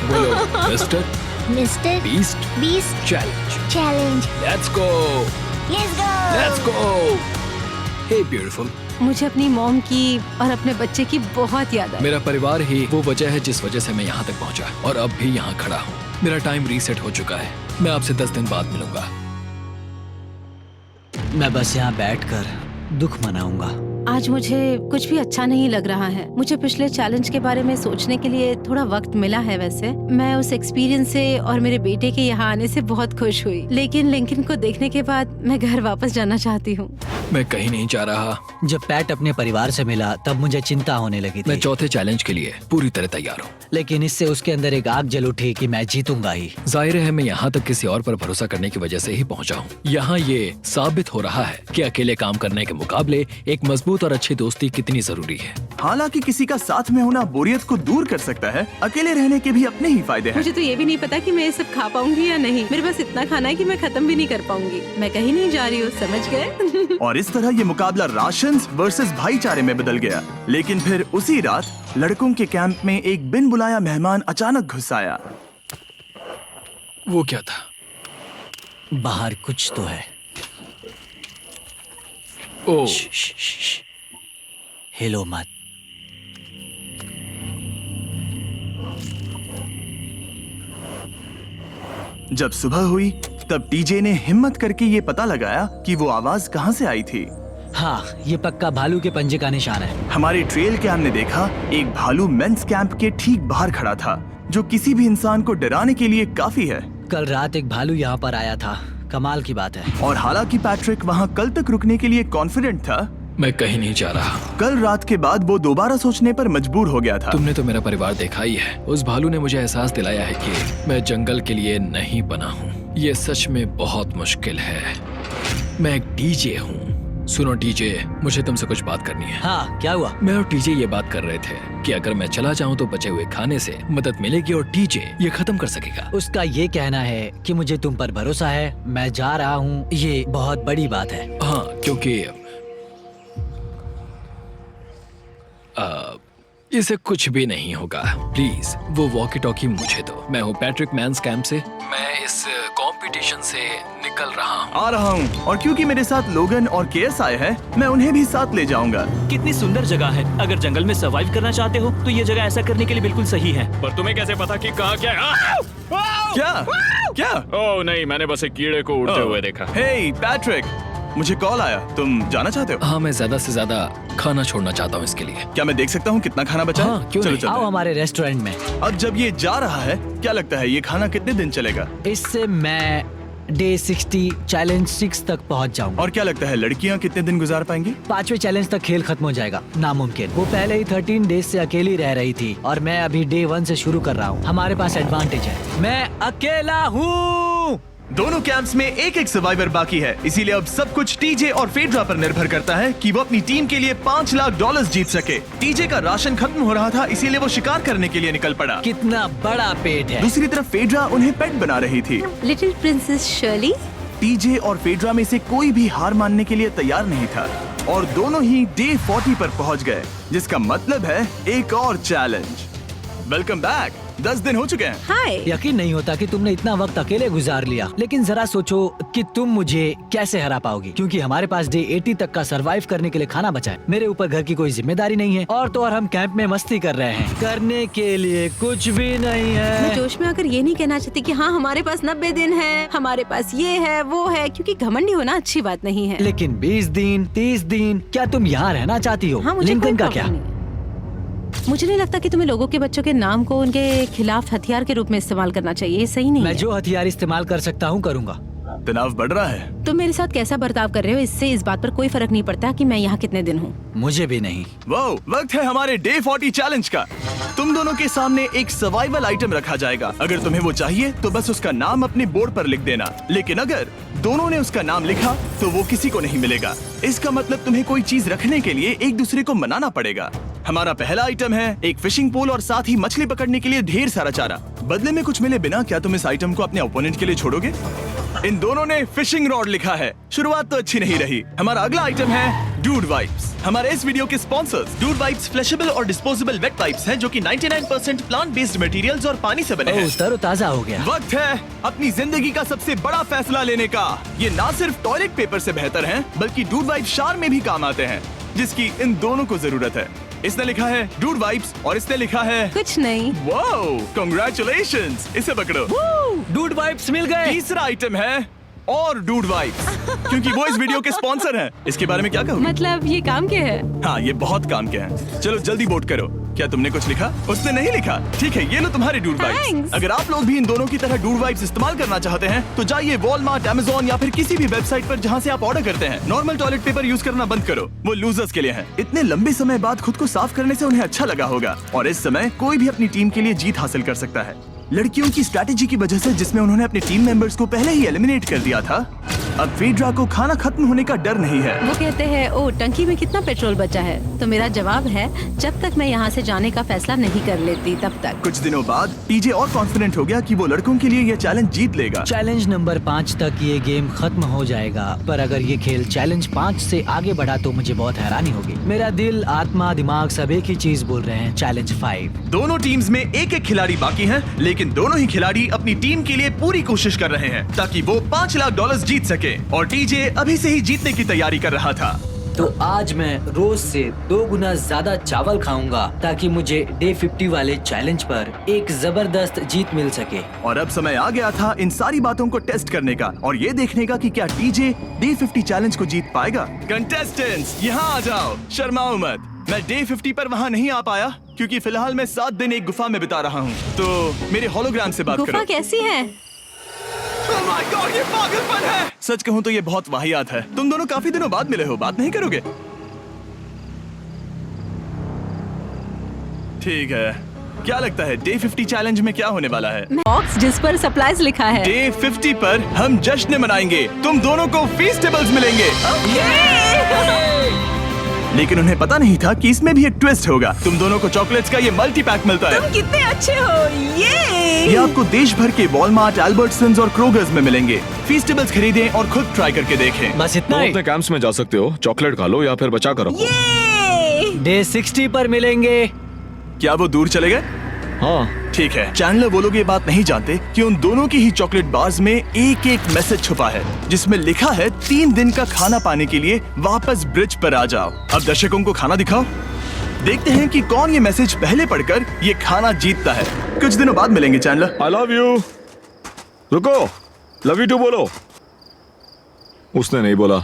Speaker 6: बोलो mister
Speaker 7: Mister
Speaker 6: Beast challenge.
Speaker 7: Challenge.
Speaker 6: Let's go. Let's go. Hey beautiful.
Speaker 5: मुझे अपनी मॉम की और अपने बच्चे की बहुत याद आई।
Speaker 6: मेरा परिवार ही वो वजह है जिस वजह से मैं यहाँ तक पहुँचा, और अब भी यहाँ खड़ा हूँ। मेरा टाइम रीसेट हो चुका है। मैं आपसे 10 दिन बाद मिलूंगा।
Speaker 2: मैं बस यहाँ बैठकर दुख मनाऊंगा।
Speaker 5: आज मुझे कुछ भी अच्छा नहीं लग रहा है। मुझे पिछले चैलेंज के बारे में सोचने के लिए थोड़ा वक्त मिला है। वैसे मैं उस एक्सपीरियंस से और मेरे बेटे के यहाँ आने से बहुत खुश हुई, लेकिन लिंकन को देखने के बाद मैं घर वापस जाना चाहती हूँ।
Speaker 6: मैं कहीं नहीं जा रहा।
Speaker 2: जब पैट अपने परिवार से मिला तब मुझे चिंता होने लगी थी।
Speaker 6: मैं चौथे चैलेंज के लिए पूरी तरह तैयार हूँ,
Speaker 2: लेकिन इससे उसके अंदर एक आग जल उठी कि मैं जीतूंगा ही।
Speaker 6: जाहिर है मैं यहाँ तक किसी और पर भरोसा करने की वजह से ही पहुँचा हूँ। यहाँ ये साबित हो रहा है कि अकेले काम करने के मुकाबले एक मजबूत और अच्छी दोस्ती कितनी जरूरी है।
Speaker 1: हालांकि किसी का साथ में होना बोरियत को दूर कर सकता है, अकेले रहने के भी अपने ही फायदे हैं।
Speaker 5: मुझे तो ये भी नहीं पता कि मैं ये सब खा पाऊंगी या नहीं। मेरे पास इतना खाना है कि मैं खत्म भी नहीं कर पाऊंगी। मैं कहीं नहीं जा रही हूँ, समझ गए?
Speaker 1: और इस तरह ये मुकाबला राशंस वर्सेस भाईचारे में बदल गया। लेकिन फिर उसी रात लड़कों के कैंप में एक बिन बुलाया मेहमान अचानक घुस आया।
Speaker 6: वो क्या था?
Speaker 2: बाहर कुछ तो है।
Speaker 6: ओ,
Speaker 2: हिलो मत।
Speaker 1: जब सुबह हुई तब टीजे ने हिम्मत करके ये पता लगाया कि वो आवाज कहाँ से आई थी।
Speaker 2: हाँ, ये पक्का भालू के पंजे का निशान है।
Speaker 1: हमारी ट्रेल कैम ने देखा एक भालू मेंस कैंप के ठीक बाहर खड़ा था, जो किसी भी इंसान को डराने के लिए काफी है।
Speaker 2: कल रात एक भालू यहाँ पर आया था, कमाल की बात है।
Speaker 1: और हालांकि पैट्रिक वहाँ कल तक रुकने के लिए कॉन्फिडेंट था,
Speaker 6: मैं कहीं नहीं जा रहा।
Speaker 1: कल रात के बाद वो दोबारा सोचने पर मजबूर हो गया था।
Speaker 6: तुमने तो मेरा परिवार देखा ही है। उस भालू ने मुझे एहसास दिलाया है कि मैं जंगल के लिए नहीं बना हूँ। ये सच में बहुत मुश्किल है। मैं एक डीजे हूँ। सुनो डीजे, मुझे तुमसे कुछ बात करनी है।
Speaker 2: हाँ, क्या हुआ?
Speaker 6: मैं और टीजे ये बात कर रहे थे कि अगर मैं चला जाऊँ तो बचे हुए खाने से मदद मिलेगी और टीजे ये खत्म कर सकेगा।
Speaker 2: उसका ये कहना है कि मुझे तुम पर भरोसा है, मैं जा रहा हूँ। ये बहुत बड़ी बात है।
Speaker 6: हाँ, क्योंकि इसे कुछ भी नहीं होगा। प्लीज वो वॉकी टॉकी मुझे दो। मैं हूँ पैट्रिक मैंस कैंप से। मैं इस कंपटीशन से निकल रहा हूँ।
Speaker 1: आ रहा हूँ, और क्योंकि मेरे साथ लोगन और केएस आए हैं, मैं उन्हें भी साथ ले जाऊंगा।
Speaker 9: कितनी सुंदर जगह है। अगर जंगल में सर्वाइव करना चाहते हो तो ये जगह ऐसा करने के लिए बिल्कुल सही है। पर तुम्हें कैसे पता कि कहाँ क्या है?
Speaker 1: क्या क्या?
Speaker 10: ओह नहीं, मैंने बस एक कीड़े को उड़ते हुए देखा।
Speaker 1: हे पैट्रिक, मुझे कॉल आया, तुम जाना चाहते हो?
Speaker 6: हाँ, मैं ज्यादा से ज्यादा खाना छोड़ना चाहता हूँ इसके लिए।
Speaker 1: क्या मैं देख सकता हूँ कितना खाना बचा है?
Speaker 6: हाँ, क्यों
Speaker 1: चलो
Speaker 6: नहीं?
Speaker 1: चलते
Speaker 2: आओ
Speaker 1: हैं।
Speaker 2: हमारे रेस्टोरेंट में।
Speaker 1: अब जब ये जा रहा है, क्या लगता है ये खाना कितने दिन चलेगा?
Speaker 2: इससे मैं डे 60 चैलेंज 6 तक पहुंच जाऊंगा।
Speaker 1: और क्या लगता है लड़कियाँ कितने दिन गुजार पाएंगी?
Speaker 2: 5वें चैलेंज तक खेल खत्म हो जाएगा। नामुमकिन। वो पहले ही 13 डेज से अकेली रह रही थी और मैं अभी डे 1 से शुरू कर रहा हूँ। हमारे पास एडवांटेज है, मैं अकेला हूँ।
Speaker 1: दोनों कैंप्स में एक एक सर्वाइवर बाकी है, इसीलिए अब सब कुछ टीजे और फेड्रा पर निर्भर करता है कि वो अपनी टीम के लिए $5 लाख जीत सके। टीजे का राशन खत्म हो रहा था, इसीलिए वो शिकार करने के लिए निकल पड़ा।
Speaker 2: कितना बड़ा पेट है।
Speaker 1: दूसरी तरफ फेड्रा उन्हें पेट बना रही थी।
Speaker 5: Little princess Shirley.
Speaker 1: टीजे और फेड्रा में से कोई भी हार मानने के लिए तैयार नहीं था और दोनों ही डे 40 पर पहुंच गए, जिसका मतलब है एक और चैलेंज। Welcome back. 10 दिन हो चुके हैं।
Speaker 5: हाय।
Speaker 2: यकीन नहीं होता कि तुमने इतना वक्त अकेले गुजार लिया, लेकिन जरा सोचो कि तुम मुझे कैसे हरा पाओगी, क्योंकि हमारे पास डे 80 तक का सरवाइव करने के लिए खाना बचा है। मेरे ऊपर घर की कोई जिम्मेदारी नहीं है और तो और हम कैंप में मस्ती कर रहे हैं। करने के लिए कुछ भी नहीं
Speaker 5: मैं
Speaker 2: है।
Speaker 5: जोश में आकर ये नहीं कहना चाहती कि हाँ हमारे पास 90 दिन है, हमारे पास ये है वो है, क्योंकि घमंडी होना अच्छी बात नहीं है।
Speaker 2: लेकिन 20 दिन 30 दिन, क्या तुम यहाँ रहना चाहती हो?
Speaker 5: हाँ, मुझे
Speaker 2: लिंकन
Speaker 5: कोई
Speaker 2: का
Speaker 5: प्रॉब्लम
Speaker 2: क्या?
Speaker 5: नहीं है। मुझे नहीं लगता कि तुम्हें लोगों के बच्चों के नाम को उनके खिलाफ हथियार के रूप में इस्तेमाल करना चाहिए। ये सही नहीं
Speaker 2: मैं
Speaker 5: है।
Speaker 2: जो हथियार इस्तेमाल कर सकता हूँ करूँगा।
Speaker 1: तनाव बढ़ रहा है।
Speaker 5: तुम मेरे साथ कैसा बर्ताव कर रहे हो, इससे इस बात पर कोई फर्क नहीं पड़ता कि मैं यहाँ कितने दिन हूँ।
Speaker 2: मुझे भी नहीं।
Speaker 1: वो वक्त है हमारे डे 40 चैलेंज का। तुम दोनों के सामने एक सर्वाइवल आइटम रखा जाएगा। अगर तुम्हें वो चाहिए तो बस उसका नाम अपने बोर्ड पर लिख देना, लेकिन अगर दोनों ने उसका नाम लिखा तो वो किसी को नहीं मिलेगा। इसका मतलब तुम्हें कोई चीज रखने के लिए एक दूसरे को मनाना पड़ेगा। हमारा पहला आइटम है एक फिशिंग पोल और साथ ही मछली पकड़ने के लिए ढेर सारा चारा। बदले में कुछ मिले बिना क्या तुम इस आइटम को अपने ओपोनेंट के लिए छोड़ोगे? इन दोनों ने फिशिंग रॉड लिखा है। शुरुआत तो अच्छी नहीं रही। हमारा अगला आइटम है डूड वाइप्स। हमारे इस वीडियो के स्पॉन्सर्स डूड वाइप्स फ्लैशेबल और डिस्पोजेबल वेट वाइप्स हैं, जो कि 99% प्लांट बेस्ड मटेरियल्स और पानी से बने हैं।
Speaker 2: तरोताजा हो गया।
Speaker 1: वक्त है अपनी जिंदगी का सबसे बड़ा फैसला लेने का। ये ना सिर्फ टॉयलेट पेपर से बेहतर हैं, बल्कि डूड वाइप शार में भी काम आते हैं, जिसकी इन दोनों को जरूरत है। इसने लिखा है डूड वाइप्स और इसने लिखा है
Speaker 5: कुछ नहीं।
Speaker 1: Wow, congratulations. इसे पकड़ो।
Speaker 2: डूड वाइप्स मिल गए।
Speaker 1: तीसरा आइटम है और डूड वाइब्स, क्योंकि वो इस वीडियो के स्पॉन्सर हैं। इसके बारे में क्या कहोगे?
Speaker 5: मतलब ये काम क्या है?
Speaker 1: हाँ, ये बहुत काम के हैं। चलो जल्दी वोट करो। क्या तुमने कुछ लिखा? उसने नहीं लिखा। ठीक है, ये लो तुम्हारे डूड वाइब्स।
Speaker 5: Thanks.
Speaker 1: अगर आप लोग भी इन दोनों की तरह डूड वाइब्स इस्तेमाल करना चाहते हैं तो जाइए वॉलमार्ट, अमेज़न या फिर किसी भी वेबसाइट पर जहाँ से आप ऑर्डर करते हैं। नॉर्मल टॉयलेट पेपर यूज करना बंद करो, वो लूजर्स के लिए है। इतने लंबे समय बाद खुद को साफ करने से उन्हें अच्छा लगा होगा, और इस समय कोई भी अपनी टीम के लिए जीत हासिल कर सकता है। लड़कियों की स्ट्रैटेजी की वजह से, जिसमें उन्होंने अपने टीम मेंबर्स को पहले ही एलिमिनेट कर दिया था, अब फेड्रा को खाना खत्म होने का डर नहीं है।
Speaker 5: वो कहते हैं ओ टंकी में कितना पेट्रोल बचा है, तो मेरा जवाब है जब तक मैं यहाँ से जाने का फैसला नहीं कर लेती तब तक।
Speaker 1: कुछ दिनों बाद टीजे और कॉन्फिडेंट हो गया कि वो लड़कों के लिए ये चैलेंज जीत लेगा।
Speaker 2: चैलेंज नंबर 5 तक ये गेम खत्म हो जाएगा, पर अगर ये खेल चैलेंज 5 से आगे बढ़ा तो मुझे बहुत हैरानी होगी। मेरा दिल, आत्मा, दिमाग सब एक ही चीज बोल रहे हैं, चैलेंज 5।
Speaker 1: दोनों टीम्स में एक एक खिलाड़ी बाकी हैं, लेकिन दोनों ही खिलाड़ी अपनी टीम के लिए पूरी कोशिश कर रहे हैं ताकि वो $5 लाख जीत सके, और टीजे अभी से ही जीतने की तैयारी कर रहा था।
Speaker 2: तो आज मैं रोज से 2 गुना ज्यादा चावल खाऊंगा ताकि मुझे डे 50 वाले चैलेंज पर एक जबरदस्त जीत मिल सके।
Speaker 1: और अब समय आ गया था इन सारी बातों को टेस्ट करने का और ये देखने का कि क्या टीजे डे 50 चैलेंज को जीत पाएगा। कंटेस्टेंट्स यहाँ आ जाओ, शर्माओ मत। मैं डे 50 पर वहाँ नहीं आ पाया क्योंकि फिलहाल मैं 7 दिन एक गुफा में बिता रहा हूँ, तो मेरे होलोग्राम से बात करो।
Speaker 5: गुफा कैसी है?
Speaker 1: Oh my God, ये पागलपन है। सच कहूँ तो ये बहुत वाहियात है। तुम दोनों काफी दिनों बाद मिले हो, बात नहीं करोगे? ठीक है, क्या लगता है डे 50 चैलेंज में क्या होने वाला है?
Speaker 5: बॉक्स जिस पर सप्लाईज लिखा है।
Speaker 1: डे 50 पर हम जश्न मनाएंगे, तुम दोनों को फेस्टिवल्स मिलेंगे। लेकिन उन्हें पता नहीं था कि इसमें भी एक ट्विस्ट होगा। तुम दोनों को चॉकलेट्स का ये मल्टी पैक मिलता है।
Speaker 5: तुम कितने अच्छे हो। ये
Speaker 1: आपको देश भर के वॉलमार्ट, अल्बर्टसन्स और क्रोगर्स में मिलेंगे। फेस्टिवल्स खरीदें और खुद ट्राई करके देखें।
Speaker 2: बस इतना
Speaker 10: तुम
Speaker 2: ही।
Speaker 10: अपने कैंप्स में जा सकते हो, चॉकलेट खा लो या फिर बचा कर रखो।
Speaker 2: डे 60 पर मिलेंगे।
Speaker 1: क्या वो दूर चले गए?
Speaker 10: हाँ,
Speaker 1: ठीक है। चैंडलर वो लोग ये बात नहीं जानते कि उन दोनों की ही चॉकलेट बार्स में एक एक मैसेज छुपा है जिसमें लिखा है 3 दिन का खाना पाने के लिए वापस ब्रिज पर आ जाओ। अब दर्शकों को खाना दिखाओ, देखते हैं कि कौन ये मैसेज पहले पढ़कर ये खाना जीतता है। कुछ दिनों बाद मिलेंगे चैंडलर।
Speaker 10: I love you. रुको, लव यू टू बोलो। उसने नहीं बोला।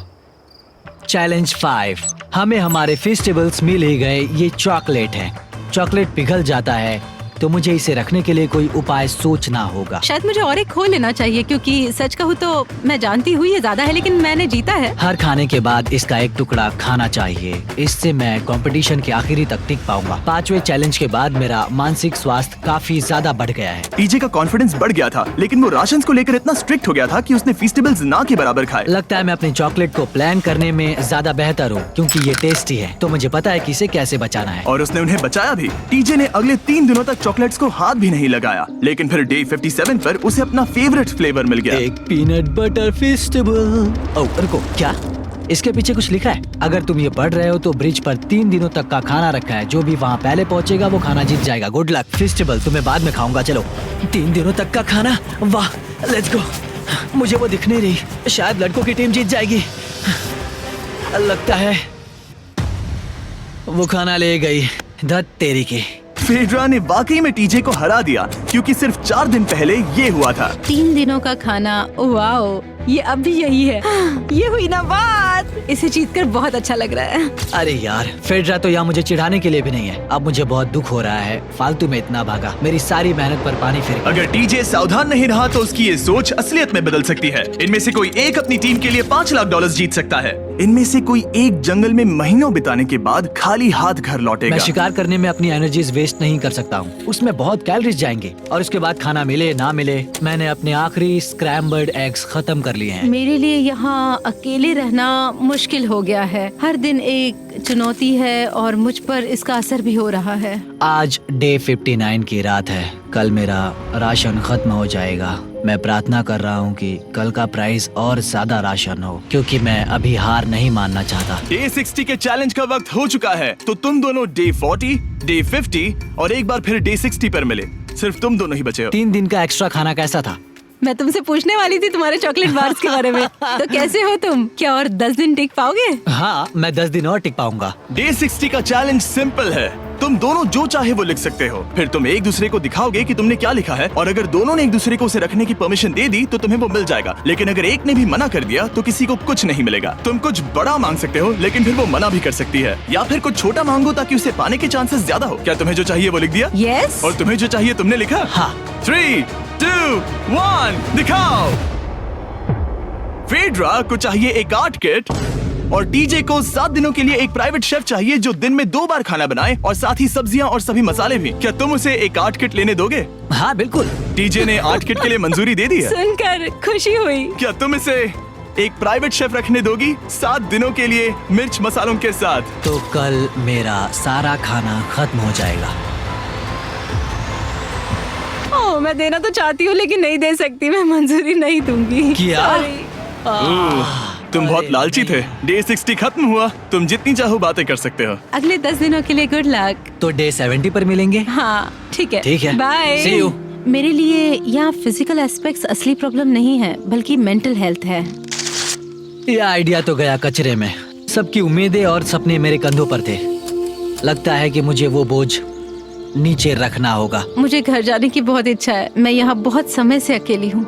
Speaker 2: चैलेंज 5, हमें हमारे फेस्टिवल्स मिल ही गए। ये चॉकलेट है। चॉकलेट पिघल जाता है तो मुझे इसे रखने के लिए कोई उपाय सोचना होगा।
Speaker 5: शायद मुझे और एक खो लेना चाहिए, क्योंकि सच कहूँ तो मैं जानती हूँ ये ज्यादा है, लेकिन मैंने जीता है।
Speaker 2: हर खाने के बाद इसका एक टुकड़ा खाना चाहिए, इससे मैं कंपटीशन के आखिरी तक टिक पाऊंगा। 5वें चैलेंज के बाद मेरा मानसिक स्वास्थ्य काफी ज्यादा बढ़ गया है।
Speaker 1: टीजे का कॉन्फिडेंस बढ़ गया था, लेकिन वो राशन को लेकर इतना स्ट्रिक्ट हो गया था कि उसने फेस्टिवल्स ना के बराबर खाए।
Speaker 2: लगता है मैं अपने चॉकलेट को प्लान करने में ज्यादा बेहतर हूँ, क्योंकि ये टेस्टी है तो मुझे पता है कि इसे कैसे बचाना है।
Speaker 1: और उसने उन्हें बचाया भी। टीजे ने अगले 3 दिनों तक चॉकलेट्स को हाथ भी नहीं लगाया, लेकिन फिर डे 57 पर उसे अपना फेवरेट फ्लेवर मिल गया।
Speaker 2: एक पीनट बटर फेस्टिवल। ओह रुको, क्या इसके पीछे कुछ लिखा है? अगर तुम ये पढ़ रहे हो तो ब्रिज पर 3 दिनों तक का खाना रखा है। जो भी वहाँ पहले पहुँचेगा वो खाना जीत जाएगा। Good luck. फेस्टिवल तुम्हें बाद में खाऊंगा। चलो, 3 दिनों तक का खाना, वाह, लेट्स गो। मुझे वो दिख नहीं रही, शायद लड़कों की टीम जीत जाएगी। लगता है वो खाना ले गई। धत तेरी की।
Speaker 1: फेड्रा ने वाकई में टीजे को हरा दिया, क्योंकि सिर्फ 4 दिन पहले ये हुआ था।
Speaker 5: 3 दिनों का खाना, वाओ, ये अब भी यही है। ये हुई ना बात। इसे जीतकर बहुत अच्छा लग रहा है।
Speaker 2: अरे यार, फेड्रा तो यहाँ मुझे चिढ़ाने के लिए भी नहीं है। अब मुझे बहुत दुख हो रहा है, फालतू में इतना भागा, मेरी सारी मेहनत पर पानी फिर गया।
Speaker 1: अगर टीजे सावधान नहीं रहा तो उसकी ये सोच असलियत में बदल सकती है। इनमें से कोई एक अपनी टीम के लिए $5 लाख जीत सकता है। इनमें से कोई एक जंगल में महीनों बिताने के बाद खाली हाथ घर लौटेगा।
Speaker 2: मैं शिकार करने में अपनी एनर्जीज वेस्ट नहीं कर सकता हूँ, उसमें बहुत कैलोरीज जाएंगे। और उसके बाद खाना मिले ना मिले, मैंने अपने आखिरी स्क्रैम्बल्ड एग्स खत्म कर लिए हैं।
Speaker 5: मेरे लिए यहाँ अकेले रहना मुश्किल हो गया है। हर दिन एक चुनौती है और मुझ पर इसका असर भी हो रहा है।
Speaker 2: आज डे 59 की रात है। कल मेरा राशन खत्म हो जाएगा। मैं प्रार्थना कर रहा हूँ कि कल का प्राइस और ज्यादा राशन हो, क्योंकि मैं अभी हार नहीं मानना चाहता।
Speaker 1: डे 60 के चैलेंज का वक्त हो चुका है, तो तुम दोनों डे 40, डे 50 और एक बार फिर डे 60 पर मिले। सिर्फ तुम दोनों ही बचे हो।
Speaker 2: 3 दिन का एक्स्ट्रा खाना कैसा था?
Speaker 5: मैं तुमसे पूछने वाली थी तुम्हारे चॉकलेट बार्स के बारे में। तो कैसे हो तुम? क्या और 10 दिन टिक पाओगे?
Speaker 2: हाँ, मैं 10 दिन और टिक पाऊंगा।
Speaker 1: डे 60 का चैलेंज सिंपल है। तुम दोनों जो चाहे वो लिख सकते हो। फिर तुम एक दूसरे को दिखाओगे कि तुमने क्या लिखा है, और अगर दोनों ने एक दूसरे को उसे रखने की परमिशन दे दी तो तुम्हें वो मिल जाएगा। लेकिन अगर एक ने भी मना कर दिया तो किसी को कुछ नहीं मिलेगा। तुम कुछ बड़ा मांग सकते हो, लेकिन फिर वो मना भी कर सकती है, या फिर कुछ छोटा मांगो ताकि उसे पाने के चांसेस ज्यादा हो। क्या तुम्हें जो चाहिए वो लिख दिया?
Speaker 5: यस।
Speaker 1: और तुम्हें जो चाहिए तुमने लिखा?
Speaker 2: हाँ।
Speaker 1: 3, 2, 1 दिखाओ। फेड्रा को चाहिए एक आर्ट किट, और टीजे को 7 दिनों के लिए एक प्राइवेट शेफ चाहिए जो दिन में 2 बार खाना बनाए, और साथ ही सब्जियां और सभी मसाले भी। क्या तुम उसे एक आर्ट किट लेने दोगे?
Speaker 2: हाँ बिल्कुल।
Speaker 1: टीजे ने आर्ट किट के लिए मंजूरी दे दी है।
Speaker 5: सुनकर खुशी हुई।
Speaker 1: क्या तुम इसे एक प्राइवेट शेफ रखने दोगी 7 दिनों के लिए मिर्च मसालों के साथ?
Speaker 2: तो कल मेरा सारा खाना खत्म हो जाएगा।
Speaker 5: ओह, मैं देना तो चाहती हूँ लेकिन नहीं दे सकती, मैं मंजूरी नहीं दूंगी।
Speaker 2: क्या?
Speaker 5: Sorry।
Speaker 1: तुम बहुत लालची थे। डे 60 खत्म हुआ, तुम जितनी चाहो बातें कर सकते हो।
Speaker 5: अगले 10 दिनों के लिए गुड लक।
Speaker 2: तो डे 70 पर मिलेंगे।
Speaker 5: हाँ ठीक है।
Speaker 2: ठीक है।
Speaker 5: बाय।
Speaker 2: See you।
Speaker 5: मेरे लिए यहाँ फिजिकल एस्पेक्ट्स असली प्रॉब्लम नहीं है, बल्कि मेंटल हेल्थ है।
Speaker 2: ये आइडिया तो गया कचरे में। सबकी उम्मीदें और सपने मेरे कंधों पर थे। लगता है कि मुझे वो बोझ नीचे रखना होगा।
Speaker 5: मुझे घर जाने की बहुत इच्छा है। मैं यहाँ बहुत समय से अकेली हूँ।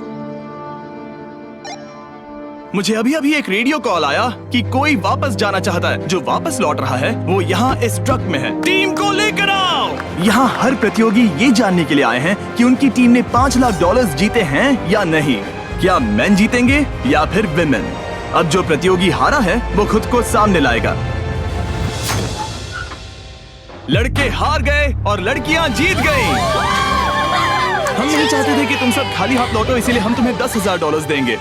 Speaker 1: मुझे अभी अभी एक रेडियो कॉल आया कि कोई वापस जाना चाहता है। जो वापस लौट रहा है वो यहाँ इस ट्रक में है। टीम को लेकर आओ। यहाँ हर प्रतियोगी ये जानने के लिए आए हैं कि उनकी टीम ने $5 लाख जीते हैं या नहीं। क्या मेन जीतेंगे या फिर विमेन? अब जो प्रतियोगी हारा है वो खुद को सामने लाएगा। लड़के हार गए और लड़कियां जीत गईं। हम नहीं चाहते थे कि तुम सब खाली हाथ लौटो, इसीलिए हम तुम्हें $10,000 देंगे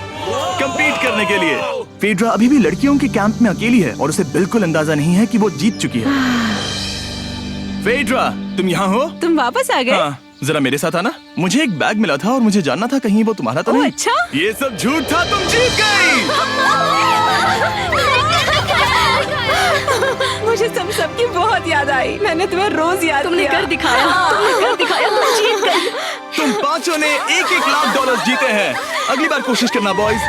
Speaker 1: कंपीट करने के लिए। फेड्रा अभी भी लड़कियों के कैंप में अकेली है और उसे बिल्कुल अंदाजा नहीं है कि वो जीत चुकी है। फेड्रा, तुम यहाँ हो?
Speaker 5: तुम वापस आ गए?
Speaker 1: हाँ, जरा मेरे साथ आना। मुझे एक बैग मिला था और मुझे जानना था कहीं वो तुम्हारा तो नहीं।
Speaker 5: अच्छा?
Speaker 1: ये सब झूठ था, तुम जीत गई।
Speaker 5: मुझे तुम सबकी बहुत याद आई। मैंने तुम्हें रोज याद
Speaker 3: तुमने
Speaker 5: किया।
Speaker 3: कर दिखाया। तुमने कर दिखाया, तुम जीत गई।
Speaker 1: तुम पांचों ने $1-1 लाख जीते हैं। अगली बार कोशिश करना बॉयज।